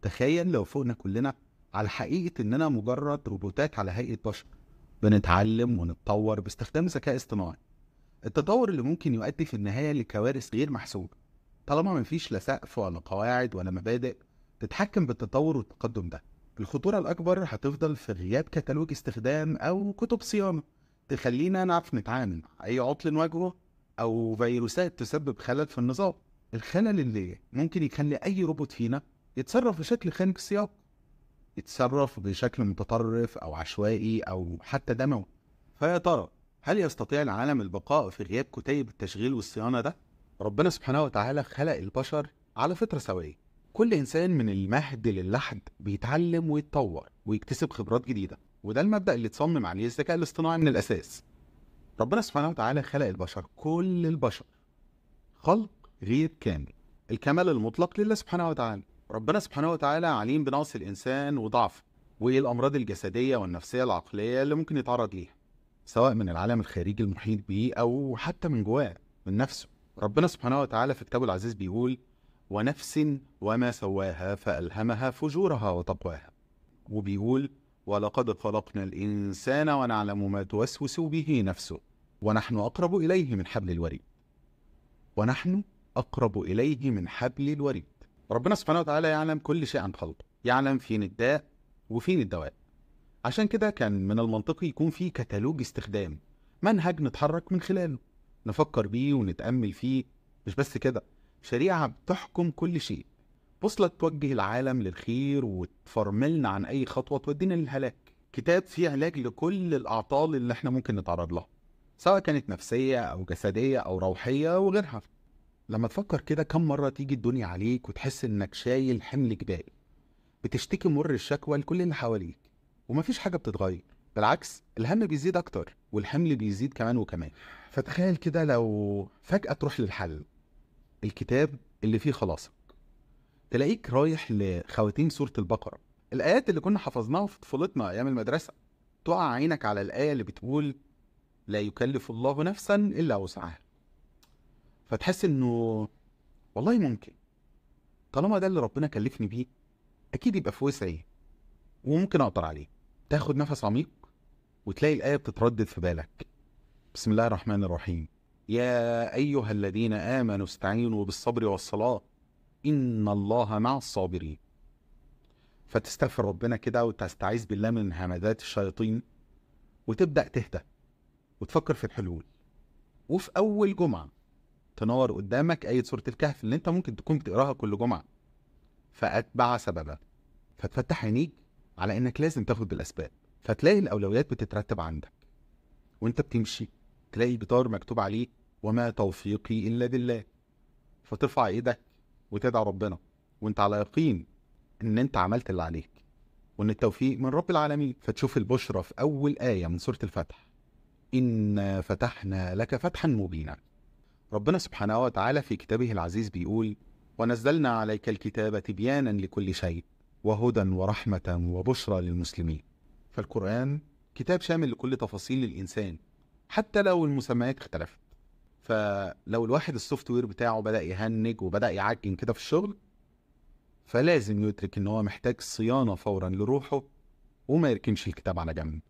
تخيل لو فوقنا كلنا على حقيقة إننا مجرد روبوتات على هيئة بشر، بنتعلم ونتطور باستخدام ذكاء اصطناعي. التطور اللي ممكن يؤدي في النهاية لكوارث غير محسوبة، طالما مفيش لا سقف ولا قواعد ولا مبادئ تتحكم بالتطور والتقدم ده. الخطورة الأكبر هتفضل في غياب كتالوج استخدام أو كتب صيانة تخلينا نعرف نتعامل مع أي عطل نواجهه، أو فيروسات تسبب خلل في النظام. الخلل اللي ممكن يخلي أي روبوت فينا يتصرف بشكل خارج السياق، يتصرف بشكل متطرف أو عشوائي أو حتى دموي. فيا ترى، هل يستطيع العالم البقاء في غياب كتيب التشغيل والصيانة ده؟ ربنا سبحانه وتعالى خلق البشر على فطرة سوية. كل إنسان من المهد للحد بيتعلم ويتطور ويكتسب خبرات جديدة، وده المبدأ اللي تصمم عليه الذكاء الاصطناعي من الأساس. ربنا سبحانه وتعالى خلق البشر، كل البشر، خلق غير كامل. الكمال المطلق لله سبحانه وتعالى. ربنا سبحانه وتعالى عليم بنقص الإنسان وضعفه، وإيه الأمراض الجسدية والنفسية العقلية اللي ممكن يتعرض ليها، سواء من العالم الخارجي المحيط بيه أو حتى من جواه، من نفسه. ربنا سبحانه وتعالى في كتابه العزيز بيقول: ونفس وما سواها فألهمها فجورها وتقواها. وبيقول: ولقد خلقنا الإنسان ونعلم ما توسوس به نفسه ونحن أقرب إليه من حبل الوريد. ونحن أقرب إليه من حبل الوريد. ربنا سبحانه وتعالى يعلم كل شيء عن خلقه، يعلم فين الداء وفين الدواء. عشان كده كان من المنطقي يكون فيه كتالوج استخدام، منهج نتحرك من خلاله، نفكر بيه ونتأمل فيه. مش بس كده، شريعة بتحكم كل شيء، بوصلة توجه العالم للخير وتفرملنا عن أي خطوة تودينا للهلاك. كتاب فيه علاج لكل الأعطال اللي احنا ممكن نتعرض لها، سواء كانت نفسية أو جسدية أو روحية وغيرها. لما تفكر كده، كم مرة تيجي الدنيا عليك وتحس إنك شايل حمل جبال، بتشتكي مر الشكوى لكل اللي حواليك ومفيش حاجة بتتغير؟ بالعكس، الهم بيزيد أكتر والحمل بيزيد كمان وكمان. فتخيل كده لو فجأة تروح للحل، الكتاب اللي فيه خلاصة، تلاقيك رايح لخواتيم سورة البقرة، الآيات اللي كنا حفظناها في طفولتنا أيام المدرسة. تقع عينك على الآية اللي بتقول: لا يكلف الله نفسا إلا وسعها. فتحس إنه والله ممكن، طالما ده اللي ربنا كلفني بيه، أكيد يبقى في وسعي وممكن أقدر عليه. تاخد نفس عميق وتلاقي الآية بتتردد في بالك: بسم الله الرحمن الرحيم، يا أيها الذين آمنوا استعينوا بالصبر والصلاة إن الله مع الصابرين. فتستغفر ربنا كده وتستعيذ بالله من همذات الشياطين، وتبدأ تهدى وتفكر في الحلول. وفي أول جمعة تنور قدامك آية سورة الكهف اللي انت ممكن تكون بتقراها كل جمعة، فأتبع سببا، فتفتح عينيك على انك لازم تاخد بالأسباب. فتلاقي الأولويات بتترتب عندك، وانت بتمشي تلاقي الجدار مكتوب عليه: وما توفيقي إلا بالله. فترفع ايدك وتدعي ربنا وانت على يقين ان انت عملت اللي عليك، وان التوفيق من رب العالمين. فتشوف البشرى في اول آية من سورة الفتح: إنا فتحنا لك فتحا مبينا. ربنا سبحانه وتعالى في كتابه العزيز بيقول: ونزلنا عليك الكتاب تبيانا لكل شيء وهدى ورحمة وبشرى للمسلمين. فالقرآن كتاب شامل لكل تفاصيل الإنسان، حتى لو المسميات اختلفت. فلو الواحد السوفت وير بتاعه بدأ يهنج وبدأ يعجن كده في الشغل، فلازم يدرك ان هو محتاج صيانة فورا لروحه، وما يركنش الكتاب على جنب.